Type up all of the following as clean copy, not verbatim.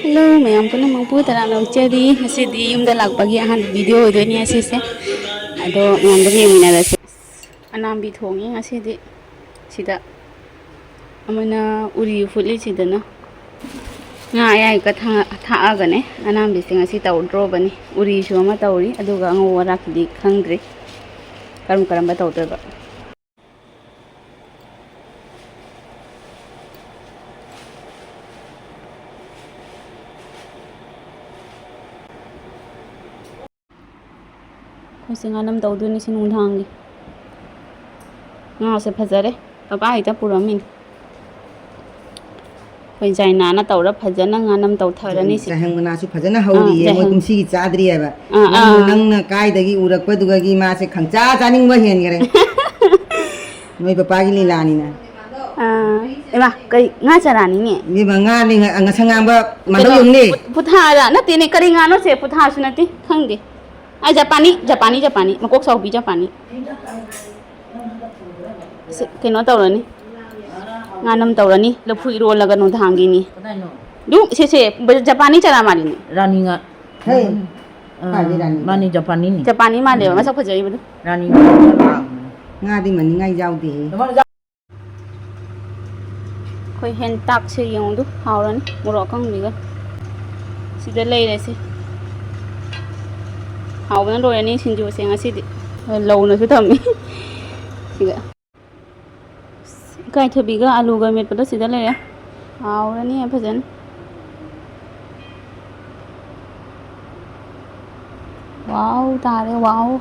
Hello, mayam pun namang po tara na jadi kasi di yung dalag pagi ahan video do niya sise. Ado mayam dumi yung minarasi. Anam bithongi ngasi di sida. Amana uri fully sida na. Nga ay ka tha ne anam bising ngasi taw draw bani. Uri shu ma tawri aduga ngawara kidi khangdre. Karam ba taw ba. Singanam tawdu ni sinungdhangi nga se phajare papa ita puramin koi jaina na tawra phajana nganam taw tharani si hang na su phajana hauri e mo kumsi gi chadri aba nang na kai dagi urak pa duga gi ma se khangcha chaning ba hen gare noi papa gi lilani na ema kai nga charani ne ni ba nga ni nga sangam ba mando yung ni puthara na tine kari nga no se putha sunati khangde ai Japani makok sau bi Japani keno tawrani nganam tawrani lafu iro laga no dhangi ni du se Japani chara mari ni Rani nga hey rani mani Japani ni Japani ma le masak phajai bu Rani nga di mani ngai jau di khoi hen tak se yong du hauran muro kang bi ga sida lei re se hau bana rồi ni sinju se ngasi di lâu na su thami siga kai thobi ga alu ga met pada sida le hau ra ni phajan wow ta re wow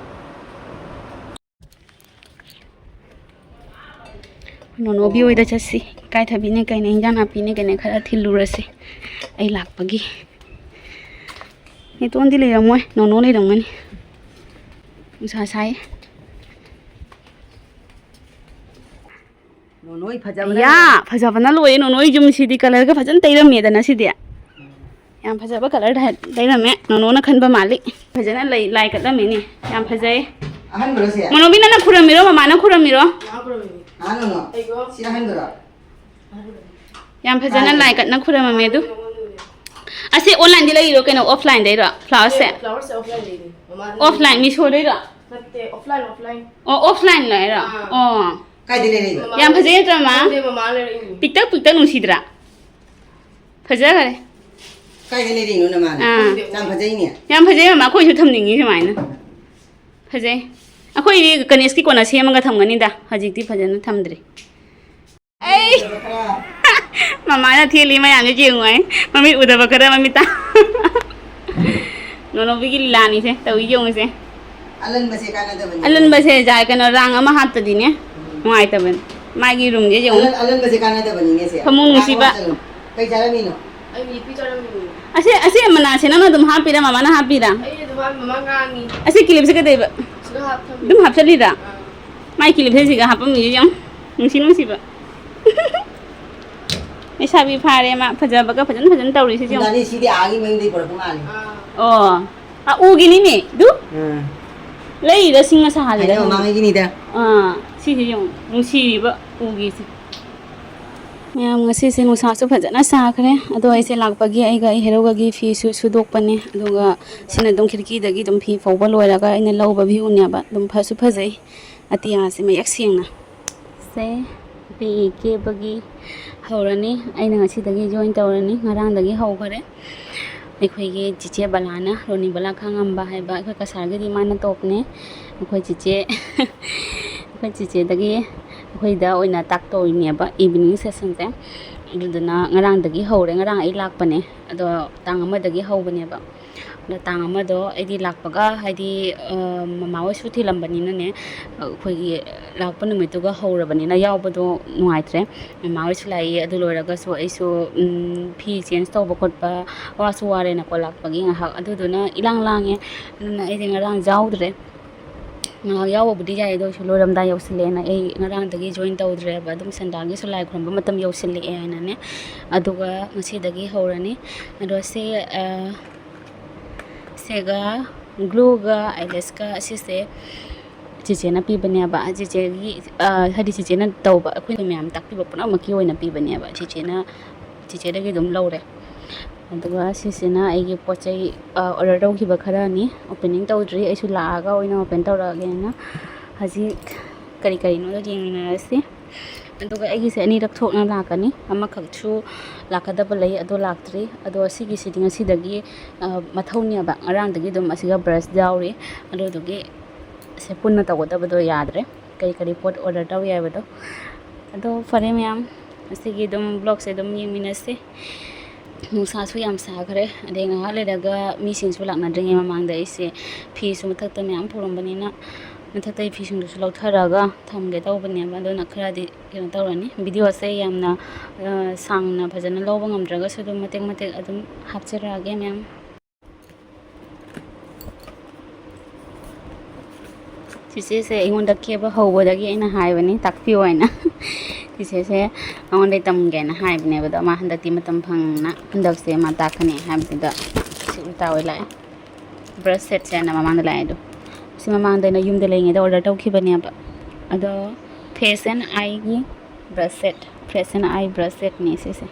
nono bi oi da chasi kai thobi ne kai ne jana pi ne kai ne khara thilu ra se ai lak pagi ni ton di le moy nono le dong ni usa sai noi phajaba ya phajaba na loi nono jum si di color ga phajan teiram me da na si dia yam phajaba color teiram me nono na khanba mali phajana lai ka da me ni yam phajai ahan bro se mono bi na khuramiro mama na khuramiro ano no sira han bro yam phajana lai ka na khurama me du ase online di lai ro keno offline dai ro flower se offline dai offline mi so dai ro natte offline oh offline lai ro oh kai di le ni yam phajai tra ma de mama le ri piktak nung sidra phajai gare kai di le ni no na ma jam phajai ni yam phajai ma khoi su thamning ni samai na phajai akhoi ri ganesh ki kona sema ga thamgani da hajik ti phajana thamdre ai mama na theli ma yang ji ngoi mami udaba kara mami ta nono bi gi lani se tawi jong se alan ba se kana da bani alan ba se jai kana rang ama hat di ne ngai ta ben mai gi rum je jong alan ba se kana da bani ne se Kamu musiba. kai jara ni no ai mi pi chara mi ase mana se na dum ha pira mama na ha pira ai de mama ngangi ase kilip se ka dei ba sudah hap tham dum hap chali da mai kilip se ga hap mi jong nung si baไม่ทราบวิพาเลยมาพจาบก็พจันเตาดิสิจง dani si di agi meng di por pamali อ๋ออูกินี่นี่ดูเลยเดซิงมาสหาเลย ayo mangi gini da สิสิจงนุสีบะอูกิสิแม่งสิสินุสาสุพจันสาคะอดอยสิลักปะกีไอ้กะเฮโรกะกีฟีสุดกปะเนี่ยอดกะสินะดงคิดกีดกีดมฟีฟอบะลอยละกะไอ้เนี่ยลาวบะบิอุเนี่ยบะดมพะสุพะใจอติยาสิมายักเสียงนะเซปีเกบะกีhawrani aina ngasi dagi join tawrani ngarang dagi hawgare ekhoi chiche balana roni bala khangam ba hai ba ekhoi kasar gi mana topne ekhoi chiche dagi ekhoi da oina tak to ne ba evening session te dudana ngarang dagi hawre ngarang ai lak pane ado tang ama dagi hawbane ba da tang ama do aidi lakpaga haidi mama wa su thilambani na ne khoi gi lakpa numitu ga hawrabani na yawbado nuaitre mama wa su lai adu loiraga so ai su phi change to ba khot ba wa su ware na ko lakpagi nga ha adu do na ilang lange na ai ngarang jawdre nga yawo budi jai do su loram da yawsile na ai ngarang dagi join tawdre ba dum sandagi su lai khron ba matam yawsile e na ne aduga ngasi dagi hawrani ado se sega glue ga aileska asise chiche na pi bania ba chiche gi hadi chiche na taw ba khoi myam tak pi ba puna ma ki oina pi bania ba chiche da gi dum lawre ꯑꯗꯨꯒ ꯁꯤꯁꯤꯅ ꯑꯩꯒꯤ ꯄꯣꯠ ꯆꯩ order ꯇꯧꯈꯤꯕ ꯈꯔꯅꯤ opening ꯇꯧꯗ꯭ꯔꯤ ꯑꯩꯁꯨ ꯂꯥꯛꯑꯒ ꯑꯣꯏꯅ ꯑꯣꯄꯦꯟ ꯇꯧꯔꯛꯑꯒꯦꯅ ꯍꯧꯖꯤꯛ ꯀꯔꯤ ꯀꯔꯤꯅꯣ ꯌꯦꯡꯃꯤꯟꯅꯔꯁꯤ ꯑꯗꯨꯒ ꯑꯩꯒꯤꯁꯦ ꯑꯅꯤꯔꯛ ꯊꯣꯛꯅ ꯂꯥꯛꯀꯅꯤ ꯑꯃꯈꯛꯁꯨ ꯂꯥꯛꯀꯗꯕ ꯂꯩ ꯑꯗꯣ ꯂꯥꯛꯇ꯭ꯔꯤ ꯑꯗꯣ ꯁꯤꯒꯤꯁꯤꯗꯤ ꯉꯁꯤꯗꯒꯤ ꯃꯊꯧꯅꯦꯕ ꯉꯔꯥꯡꯗꯒꯤ ꯑꯗꯨꯝ ꯑꯁꯤꯒ ꯕ꯭ꯔꯁ ꯌꯥꯎꯔꯤ ꯑꯗꯨꯗꯨꯒꯤ ꯁꯦ ꯄꯨꯟꯅ ꯇꯧꯒꯗꯕꯗꯣ ꯌꯥꯗ꯭ꯔꯦ ꯀꯔꯤ ꯀꯔꯤ ꯄꯣꯠ ꯑꯣꯔꯗꯔ ꯇꯧꯏ ꯍꯥꯏꯕꯗꯣ ꯑꯗꯣ ꯐꯔꯦ ꯃꯌꯥꯝ ꯑꯁꯤꯒꯤ ꯑꯗꯨꯝ ꯕ꯭ꯂꯣꯒꯁꯦ ꯑꯗꯨꯝ ꯌꯦꯡꯃꯤꯟꯅꯁꯤ ꯅꯨꯡꯁꯥꯁꯨ ꯌꯥꯝ ꯁꯥꯈ꯭ꯔꯦ ꯑꯗꯩ ꯉꯥꯏꯍꯥꯛ ꯂꯩꯔꯒ ꯃꯤꯁꯤꯡꯁꯨ ꯂꯥꯛꯅꯗ꯭ꯔꯤꯉꯩ ꯃꯃꯥꯡꯗ ꯑꯩꯁꯦ ꯐꯤꯁꯨ ꯃꯊꯛꯇ ꯃꯌꯥꯝ ꯄꯨꯔꯝꯕꯅꯤꯅ ꯃꯊꯛꯇꯒꯤ ꯐꯤꯁꯤꯡꯗꯨꯁꯨ ꯂꯧꯊꯔꯒ ꯊꯝꯒꯦ ꯇꯧꯕꯅꯦꯕ ꯑꯗꯨꯅ ꯈꯔꯗꯤ ꯀꯩꯅꯣ ꯇꯧꯔꯅꯤ ꯚꯤꯗꯤꯑꯣꯁꯦ ꯌꯥꯝꯅ ꯁꯥꯡꯅ ꯐꯖꯅ ꯂꯧꯕ ꯉꯝꯗ꯭ꯔꯒꯁꯨ ꯑꯗꯨꯝ ꯃꯇꯦꯛ ꯃꯇꯦꯛ ꯑꯗꯨꯝ ꯍꯥꯞꯆꯔꯛꯑꯒꯦ ꯃꯌꯥꯝ ꯆꯤꯆꯦꯁꯦ ꯑꯩꯉꯣꯟꯗ ꯀꯦꯕ ꯍꯧꯕꯗꯒꯤ ꯑꯩꯅ ꯍꯥꯏꯕꯅꯤ ꯇꯥꯛꯄꯤꯌꯣ ꯍꯥꯏꯅ ꯆꯤꯆꯦꯁꯦ ꯑꯩꯉꯣꯟꯗꯩ ꯇꯝꯒꯦꯅ ꯍꯥꯏꯕꯅꯦꯕ ꯑꯗꯣ ꯃꯥ ꯍꯟꯗꯛꯇꯤ ꯃꯇꯝ ꯐꯪꯅ ꯍꯟꯗꯛꯁꯦ ꯃꯥ ꯇꯥꯛꯀꯅꯤ ꯍꯥꯏꯕꯗꯨꯗ ꯁꯤ ꯎꯜꯇꯥ ꯑꯣꯏ ꯂꯥꯛꯑꯦ ꯕ꯭ꯔꯁ ꯁꯦꯠꯁꯦ ꯍꯥꯏꯅ ꯃꯃꯥꯡꯗ ꯂꯥꯛꯑꯦ ꯑꯗꯣ ꯁꯤ ꯃꯃꯥꯡꯗ ꯑꯩꯅ ꯌꯨꯝꯗ ꯂꯩꯔꯤꯉꯩꯗ ꯑꯣꯔꯗꯔ ꯇꯧꯈꯤꯕꯅꯦꯕ ꯑꯗꯣ ꯐꯦꯁ ꯑꯦꯟ ꯑꯥꯏꯒꯤ brush set face and eye brush ꯁꯦꯠꯅꯤ ꯁꯤꯁꯦ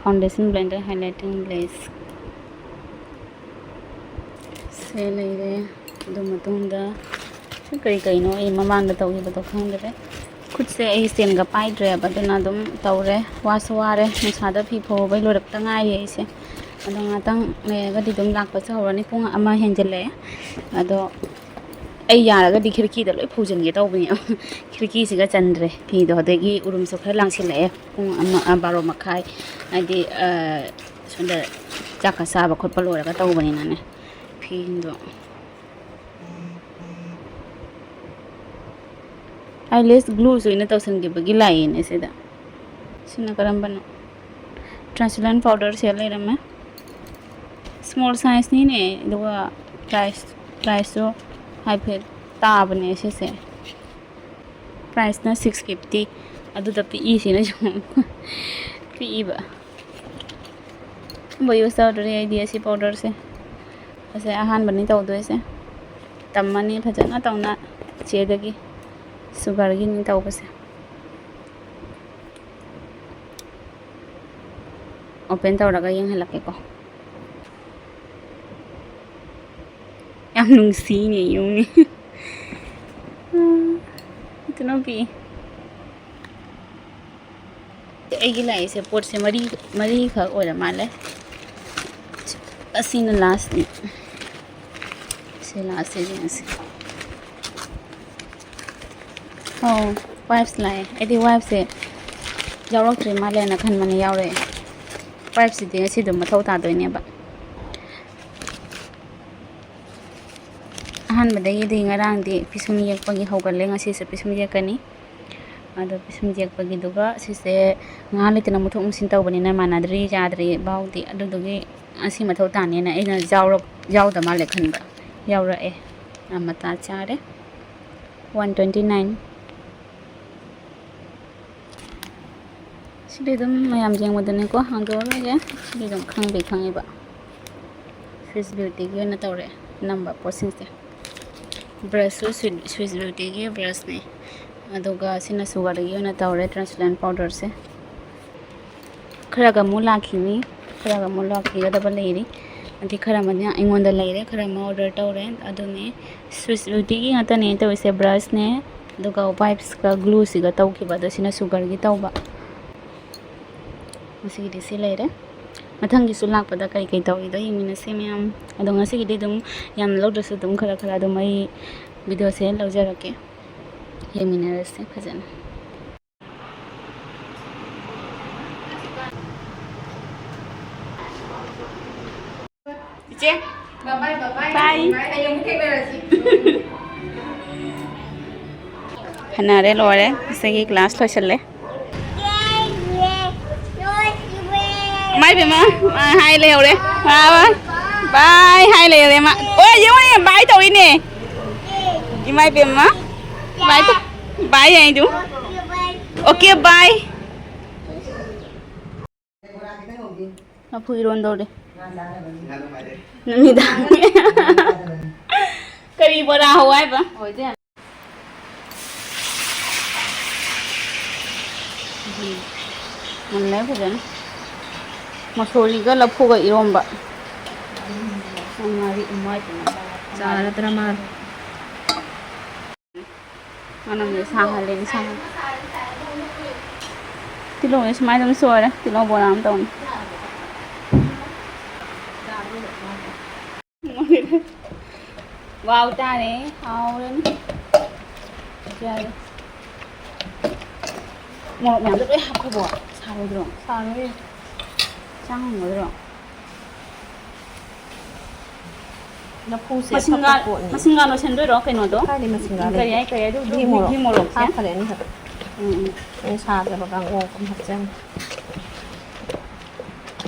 ꯐꯥꯎꯟꯗꯦꯁꯟ ꯕ꯭ꯂꯦꯟꯗꯔ ꯍꯥꯏꯂꯥꯏꯇꯤꯡ ꯂꯦꯁ ꯁꯦ ꯂꯩꯔꯦ ꯑꯗꯨ ꯃꯇꯨꯡꯗ ꯀꯔꯤ ꯀꯔꯤꯅꯣ ꯑꯩ ꯃꯃꯥꯡꯗ ꯇꯧꯈꯤꯕꯗꯣ ꯈꯪꯗ꯭ꯔꯦ ꯈꯨꯠꯁꯦ ꯑꯩ ꯁ꯭ꯇꯦꯟꯒ ꯄꯥꯏꯗ꯭ꯔꯦꯕ ꯑꯗꯨꯅ ꯑꯗꯨꯝ ꯇꯧꯔꯦ ꯋꯥꯁꯨ ꯋꯥꯔꯦ ꯅꯨꯡꯁꯥꯗ ꯐꯤ ꯐꯧꯕꯩ ꯂꯣꯏꯔꯛꯇ ꯉꯥꯏꯔꯤ ꯑꯩꯁꯦ ꯑꯗꯣ ꯉꯥꯛꯇꯪ ꯂꯩꯔꯒꯗꯤ ꯑꯗꯨꯝ ꯂꯥꯛꯄꯁꯨ ꯍꯧꯔꯅꯤ ꯄꯨꯡ 1 ꯍꯦꯟꯖꯜꯂꯛꯑꯦ ꯑꯗꯣ ꯑꯩ ꯌꯥꯔꯒꯗꯤ ꯈꯤꯔꯀꯤꯗ ꯂꯣꯏ ꯐꯧꯖꯤꯟꯒꯦ ꯇꯧꯕꯅꯦꯕ ꯈꯤꯔꯀꯤꯁꯤꯒ ꯆꯟꯗ꯭ꯔꯦ ꯐꯤꯗꯣ ꯑꯗꯒꯤ ꯎꯔꯨꯝꯁꯨ ꯈꯔ ꯂꯥꯡꯁꯤꯜꯂꯛꯑꯦ ꯄꯨꯡ 12:30 ꯍꯥꯏꯗꯤ ꯁꯣꯝꯗ ꯆꯥꯛꯀ ꯆꯥꯕ ꯈꯣꯠꯄ ꯂꯣꯏꯔꯒ ꯇꯧꯕꯅꯤꯅꯅꯦ ꯐꯤꯗꯣ ꯑꯥꯏꯂꯦꯁ ꯒ꯭ꯂꯨꯁꯨ ꯑꯩꯅ ꯇꯧꯁꯟꯈꯤꯕꯒꯤ ꯂꯥꯛꯏꯅꯦ ꯁꯤꯗ ꯁꯤꯅ ꯀꯔꯝꯕꯅꯣ ꯇ꯭ꯔꯥꯟꯁꯂꯦꯟ ꯄꯥꯎꯗꯔ ꯁꯦꯜ ꯂꯩꯔꯝꯃꯦ ꯁ꯭ꯃꯣꯜ ꯁꯥꯏꯖꯅꯤꯅꯦ ꯑꯗꯨꯒ ꯄ꯭ꯔꯥꯏꯁꯁꯨ ꯍꯥꯏꯐꯦꯠ ꯇꯥꯕꯅꯦ ꯁꯤꯁꯦ ꯄ꯭ꯔꯥꯏꯁꯅ 650 ꯑꯗꯨꯗ ꯄꯤꯛꯏꯁꯤꯅ ꯁꯨꯝ ꯄꯤꯛꯏꯕ ꯁꯨꯝꯕ ꯌꯨꯁ ꯇꯧꯗ꯭ꯔꯤ ꯑꯩꯗꯤ ꯑꯁꯤ ꯄꯥꯎꯗꯔꯁꯦ ꯑꯁꯦ ꯑꯍꯥꯟꯕꯅꯤ ꯇꯧꯗꯣꯏꯁꯦ ꯇꯝꯃꯅꯤ ꯐꯖꯅ ꯇꯧꯅ ꯏꯆꯦꯗꯒꯤ ꯁꯨꯒꯔꯒꯤꯅꯤ ꯇꯧꯕꯁꯦ ꯑꯣꯄꯦꯟ ꯇꯧꯔꯒ ꯌꯦꯡꯍꯜꯂꯛꯀꯦꯀꯣ ꯌꯥꯝ ꯅꯨꯡꯁꯤꯅꯦ ꯌꯨꯝꯅꯤ ꯏꯇꯅ ꯄꯤ ꯑꯩꯒꯤ ꯂꯥꯛꯏꯁꯦ ꯄꯣꯠꯁꯦ ꯃꯔꯤꯈꯛ ꯑꯣꯏꯔ ꯃꯥꯜꯂꯦ ꯑꯁꯤꯅ ꯂꯥꯁꯅꯤ ꯁꯤ ꯂꯥꯁꯁꯦ ꯌꯦꯡꯉꯁꯤ ꯑꯧ ꯋꯥꯏꯞꯁ ꯂꯥꯛꯑꯦ ꯑꯩꯗꯤ ꯋꯥꯏꯞꯁꯦ ꯌꯥꯎꯔꯛꯇ꯭ꯔꯤ ꯃꯥꯜꯂꯦꯅ ꯈꯟꯕꯅꯦ ꯌꯥꯎꯔꯛꯑꯦ ꯋꯥꯏꯞꯁꯤꯗꯤ ꯉꯁꯤꯗꯣ ꯃꯊꯧ ꯇꯥꯗꯣꯏꯅꯦꯕ ꯑꯍꯥꯟꯕꯗꯒꯤꯗꯤ ꯉꯔꯥꯡꯗꯤ ꯄꯤꯁꯨꯝ ꯌꯦꯛꯄꯒꯤ ꯍꯧꯒꯠꯂꯦ ꯉꯁꯤꯁꯨ ꯄꯤꯁꯨꯝ ꯌꯦꯛꯀꯅꯤ ꯑꯗꯣ ꯄꯤꯁꯨꯝ ꯌꯦꯛꯄꯒꯤꯗꯨꯒ ꯁꯤꯁꯦ ꯉꯥꯏꯍꯥꯛ ꯂꯩꯇꯅ ꯃꯨꯊꯣꯛ ꯃꯨꯁꯤꯟ ꯇꯧꯕꯅꯤꯅ ꯃꯥꯟꯅꯗ꯭ꯔꯤ ꯌꯥꯗ꯭ꯔꯤ ꯐꯥꯎꯗꯤ ꯑꯗꯨꯗꯨꯒꯤ ꯑꯁꯤ ꯃꯊꯧ ꯇꯥꯅꯦꯅ ꯑꯩꯅ ꯌꯥꯎꯗ ꯃꯥꯜꯂꯦ ꯈꯟꯕ ꯌꯥꯎꯔꯛꯑꯦ ꯃꯇꯥ ꯆꯥꯔꯦ 129 ꯁꯤꯗꯤ ꯑꯗꯨꯝ ꯃꯌꯥꯝ ꯌꯦꯡꯕꯗꯅꯦꯀꯣ ꯍꯥꯡꯗꯣꯛꯑꯔꯣꯏꯒꯦ ꯁꯤꯗꯤ ꯑꯗꯨꯝ ꯈꯪꯉꯦꯕ ꯁ꯭ꯋꯤꯁ ꯕ꯭ꯌꯨꯇꯤꯒꯤ ꯑꯣꯏꯅ ꯇꯧꯔꯦ ꯑꯅꯝꯕ ꯄꯣꯠꯁꯤꯡꯁꯦ ꯕ꯭ꯔꯁꯁꯨ ꯁ꯭ꯋꯤꯁ ꯕ꯭ꯌꯨꯇꯤꯒꯤ ꯕ꯭ꯔꯁꯅꯦ ꯑꯗꯨꯒ ꯁꯤꯅ ꯁꯨꯒꯔꯒꯤ ꯑꯣꯏꯅ ꯇꯧꯔꯦ ꯇ꯭ꯔꯥꯟꯁꯂꯦꯟ ꯄꯥꯎꯗꯔꯁꯦ ꯈꯔꯒ ꯑꯃꯨꯛ ꯂꯥꯛꯈꯤꯅꯤ ꯈꯔꯒ ꯑꯃꯨꯛ ꯂꯥꯛꯈꯤꯒꯗꯕ ꯂꯩꯔꯤ ꯑꯗꯩ ꯈꯔ ꯑꯃꯅ ꯑꯩꯉꯣꯟꯗ ꯂꯩꯔꯦ ꯈꯔ ꯑꯃ ꯑꯣꯔꯗꯔ ꯇꯧꯔꯦ ꯑꯗꯨꯅꯦ ꯁ꯭ꯋꯤꯁ ꯕ꯭ꯌꯨꯇꯤꯒꯤ ꯉꯥꯛꯇꯅꯦ ꯇꯧꯔꯤꯁꯦ ꯕ꯭ꯔꯁꯅꯦ ꯑꯗꯨꯒ ꯋꯥꯏꯞꯁꯀ ꯒ꯭ꯂꯨꯁꯤꯒ ꯇꯧꯈꯤꯕ ꯑꯗꯣ ꯁꯤꯅ ꯁꯨꯒꯔꯒꯤ ꯇꯧꯕ ꯉꯁꯤꯒꯤꯗꯤ ꯁꯤ ꯂꯩꯔꯦ ꯃꯊꯪꯒꯤꯁꯨ ꯂꯥꯛꯄꯗ ꯀꯔꯤ ꯀꯔꯤ ꯇꯧꯔꯤꯗꯣ ꯌꯦꯡꯃꯤꯟꯅꯁꯤ ꯃꯌꯥꯝ ꯑꯗꯣ ꯉꯁꯤꯒꯤꯗꯤ ꯑꯗꯨꯝ ꯌꯥꯝꯅ ꯂꯧꯗ꯭ꯔꯁꯨ ꯑꯗꯨꯝ ꯈꯔ ꯑꯗꯨꯝ ꯑꯩ ꯚꯤꯗꯤꯑꯣꯁꯦ ꯂꯧꯖꯔꯛꯀꯦ ꯌꯦꯡꯃꯤꯟꯅꯔꯁꯤ ꯐꯖꯅ ꯏꯆꯦ ꯕꯥꯏ ꯍꯟꯅꯔꯦ ꯂꯣꯏꯔꯦ ꯉꯁꯤꯒꯤ ꯀ꯭ꯂꯥꯁ ꯂꯣꯏꯁꯜꯂꯦ ꯃꯥꯏ ꯕꯦꯝꯃ ꯍꯥꯏ ꯂꯩꯍꯧꯔꯦ ꯕꯥꯏ ꯍꯥꯏ ꯂꯩꯍꯧꯔꯦ ꯃꯥ ꯑꯣ ꯌꯦꯡꯉꯨꯅꯦ ꯕꯥꯏ ꯇꯧꯔꯤꯅꯦ ꯏꯃꯥꯏ ꯕꯦꯝꯃ ꯕꯥꯏ ꯍꯥꯏꯗꯨ ꯑꯣꯀꯦ ꯕꯥꯏ ꯂꯐꯨ ꯏꯔꯣꯟꯗꯧꯔꯤ ꯅꯨꯃꯤꯗꯥꯡ ꯀꯔꯤ ꯕꯣꯔꯥ ꯍꯧ ꯍꯥꯏꯕ ꯃꯨꯜꯂꯦ ꯐꯖꯅ ꯃꯁꯣꯔꯤꯒ ꯂꯐꯨꯒ ꯏꯔꯣꯝꯕ ꯉꯥꯔꯤ ꯎꯃꯥꯏꯗꯨꯅ ꯆꯥꯔꯗ꯭ꯔꯥ ꯃꯥꯜꯂꯦ ꯃꯅꯝꯁꯦ ꯁꯥꯍꯜꯂꯦꯅꯤ ꯁꯥꯍꯜꯂꯦ ꯇꯤꯜꯍꯧꯁꯦ ꯁꯨꯃꯥꯏꯅ ꯑꯗꯨꯝ ꯁꯣꯏꯔꯦ ꯇꯤꯜꯍꯧ ꯕꯣꯔꯥ ꯑꯃ ꯇꯧꯅꯤ ꯋꯥꯎ ꯇꯥꯔꯦ ꯍꯥꯎꯔꯅꯤ ꯌꯥꯔꯦ ꯃꯣꯔꯣꯛ ꯃꯌꯥꯝꯗꯣ ꯂꯣꯏ ꯍꯥꯞꯈ꯭ꯔꯕꯣ ꯁꯥꯔꯣꯏꯗ꯭ꯔꯣ ꯁꯥꯔꯣꯏ ꯆꯥꯡꯉꯝꯒꯗ꯭ꯔꯣ ꯂꯐꯨꯁꯦ ꯃꯁꯤꯡꯒꯥ ꯑꯐꯕ ꯄꯣꯠꯅꯤ ꯃꯁꯤꯡꯒꯥ ꯂꯣꯏꯁꯟꯗꯣꯏꯔꯣ ꯀꯩꯅꯣꯗꯣ ꯀꯥꯏꯗꯩ ꯃꯁꯤꯡꯒꯥ ꯀꯔꯤ ꯂꯩꯒꯦ ꯍꯥꯏ ꯀꯔꯤ ꯑꯗꯨ ꯃꯣꯔꯣꯛ ꯘꯤ ꯃꯣꯔꯣꯛꯁꯦ ꯍꯥꯞꯈꯔꯦ ꯑꯅꯤꯈꯛ ꯎꯝ ꯁꯥꯗꯕ ꯀꯥꯡꯉꯧ ꯑꯃ ꯍꯥꯞꯆꯟꯒꯦ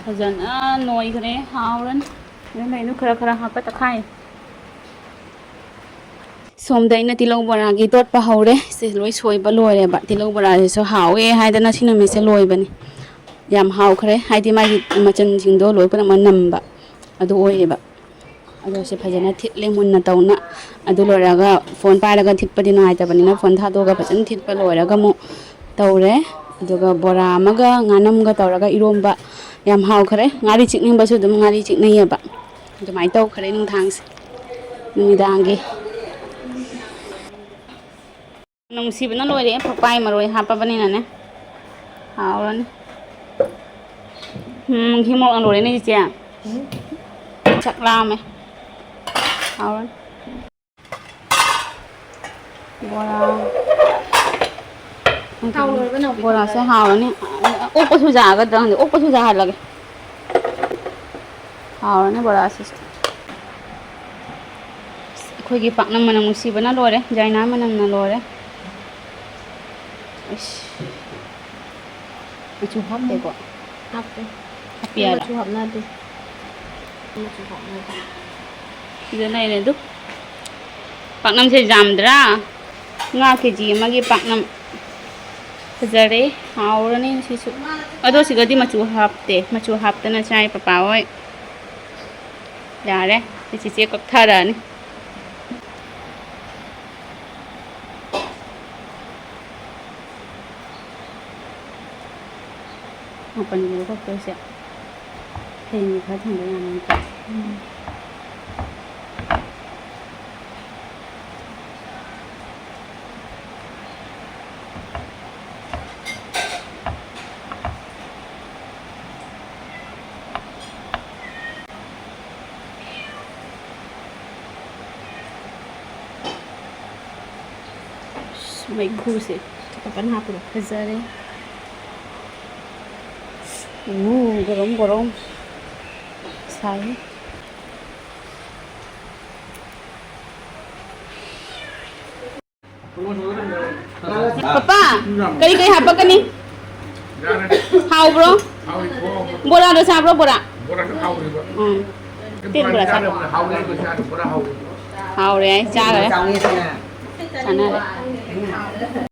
ꯐꯖꯅ ꯅꯣꯏꯈ꯭ꯔꯦ ꯍꯥꯎꯔꯅꯤ ꯑꯗꯨ ꯈꯔ ꯈꯔ ꯍꯥꯞꯄ ꯇꯛꯈꯥꯏ ꯁꯣꯝꯗ ꯑꯩꯅ ꯇꯤꯜꯍꯧ ꯕꯣꯔꯥꯒꯤ ꯇꯣꯠꯄ ꯍꯧꯔꯦ ꯁꯤ ꯂꯣꯏ ꯁꯣꯏꯕ ꯂꯣꯏꯔꯦꯕ ꯇꯤꯜꯍꯧ ꯕꯣꯔꯥꯁꯤꯁꯨ ꯍꯥꯎꯋꯦ ꯍꯥꯏꯗꯅ ꯁꯤ ꯅꯨꯃꯤꯠꯁꯦ ꯂꯣꯏꯕꯅꯤ ꯌꯥꯝ ꯍꯥꯎꯈ꯭ꯔꯦ ꯍꯥꯏꯗꯤ ꯃꯥꯒꯤ ꯃꯆꯜꯁꯤꯡꯗꯣ ꯂꯣꯏ ꯄꯨꯝꯅꯃꯛ ꯅꯝꯕ ꯑꯗꯨ ꯑꯣꯏꯌꯦꯕ ꯑꯗꯣ ꯁꯤ ꯐꯖꯅ ꯊꯤꯠꯂꯦ ꯃꯨꯟꯅ ꯇꯧꯅ ꯑꯗꯨ ꯂꯣꯏꯔꯒ ꯐꯣꯟ ꯄꯥꯏꯔꯒ ꯊꯤꯠꯄꯗꯤ ꯅꯨꯡꯉꯥꯏꯇꯕꯅꯤꯅ ꯐꯣꯟ ꯊꯥꯗꯣꯛꯑꯒ ꯐꯖꯅ ꯊꯤꯠꯄ ꯂꯣꯏꯔꯒ ꯑꯃꯨꯛ ꯇꯧꯔꯦ ꯑꯗꯨꯒ ꯕꯣꯔꯥ ꯑꯃꯒ ꯉꯥꯅꯝꯒ ꯇꯧꯔꯒ ꯏꯔꯣꯝꯕ ꯌꯥꯝ ꯍꯥꯎꯈ꯭ꯔꯦ ꯉꯥꯔꯤ ꯆꯤꯛꯅꯤꯡꯕꯁꯨ ꯑꯗꯨꯝ ꯉꯥꯔꯤ ꯆꯤꯛꯅꯩꯌꯦꯕ ꯑꯗꯨꯃꯥꯏꯅ ꯇꯧꯈ꯭ꯔꯦ ꯅꯨꯡꯗꯥꯡꯁꯦ ꯅꯨꯃꯤꯗꯥꯡꯒꯤ ꯅꯨꯡꯁꯤꯕꯅ ꯂꯣꯏꯔꯦ ꯐꯛꯄꯥꯏ ꯃꯔꯣꯏ ꯍꯥꯞꯄꯕꯅꯤꯅꯅꯦ ꯍꯥꯎꯔꯅꯤ ꯘꯤ ꯃꯣꯔꯣꯛꯅ ꯂꯣꯏꯔꯦꯅꯦ ꯏꯆꯦ ꯆꯥꯛ ꯂꯥꯝꯃꯦ ꯍꯥꯎꯔꯅꯤ ꯕꯣꯔꯥ ꯊꯥꯎ ꯂꯣꯏꯔꯕ ꯅꯥꯎꯕꯤ ꯕꯣꯔꯥꯁꯦ ꯊꯥꯡꯗꯔꯦ ꯍꯥꯎꯔꯅꯤ ꯑꯣꯛꯄꯁꯨ ꯌꯥꯒꯗ꯭ꯔꯥ ꯈꯪꯗꯦ ꯑꯣꯛꯄꯁꯨ ꯌꯥꯍꯜꯂꯒꯦ ꯍꯥꯎꯔꯅꯤ ꯕꯣꯔꯥꯁꯤꯁꯨ ꯑꯩꯈꯣꯏꯒꯤ ꯄꯥꯛꯅꯝ ꯃꯅꯝ ꯅꯨꯡꯁꯤꯕꯅ ꯂꯣꯏꯔꯦ ꯌꯥꯏꯅꯥ ꯃꯅꯝꯅ ꯂꯣꯏꯔꯦ ꯃꯆꯨ ꯍꯥꯞꯇꯦꯀꯣ ꯍꯥꯞꯄꯦ ꯍꯥꯞꯄꯤ ꯑꯩ ꯌꯥꯔꯣ ꯃꯆꯨ ꯍꯥꯞꯅꯗꯦ ꯃꯆꯨ ꯍꯥꯞꯅꯗꯦ ꯁꯤꯗ ꯂꯩꯔꯦ ꯑꯗꯨ ꯄꯥꯛꯅꯝꯁꯦ ꯌꯥꯝꯗ꯭ꯔꯥ ꯉꯥ ꯀꯦꯖꯤ ꯑꯃꯒꯤ ꯄꯥꯛꯅꯝ ꯐꯖꯔꯦ ꯍꯥꯎꯔꯅꯤ ꯁꯤꯁꯨ ꯑꯗꯣ ꯁꯤꯒꯗꯤ ꯃꯆꯨ ꯍꯥꯞꯇꯦ ꯃꯆꯨ ꯍꯥꯞꯇꯅ ꯆꯥꯏ ꯄꯄꯥ ꯍꯣꯏ ꯌꯥꯔꯦ ꯆꯤꯆꯦ ꯀꯛꯊꯔꯛꯑꯅꯤ ꯃꯥꯄꯟꯒꯤꯔꯣ ꯀꯛꯇꯣꯏꯁꯦ ꯍꯌꯦꯡꯒꯤ ꯈꯔ ꯊꯝꯕ ꯌꯥꯅꯤꯀꯣ ꯃꯩꯈꯨꯁꯦ ꯀꯟꯅ ꯍꯥꯞꯄꯨꯔꯣ ꯐꯖꯔꯦ ꯒꯔꯣꯝ ꯒꯔꯣꯝ ꯁꯥꯏ ꯄꯄꯥ ꯀꯔꯤ ꯀꯔꯤ ꯍꯥꯞꯄꯛꯀꯅꯤ ꯍꯥꯎꯕ꯭ꯔꯣ ꯕꯣꯔꯥꯗꯣ ꯆꯥꯕ꯭ꯔꯣ ꯕꯣꯔꯥ ꯇꯤꯟ ꯕꯣꯔꯥ ꯆꯥꯕ꯭ꯔꯣ ꯍꯥꯎꯔꯦ ꯑꯩ ꯆꯥꯈ꯭ꯔꯦ ꯆꯥꯎꯅꯦꯁꯤꯅ ꯆꯥꯅꯔꯦ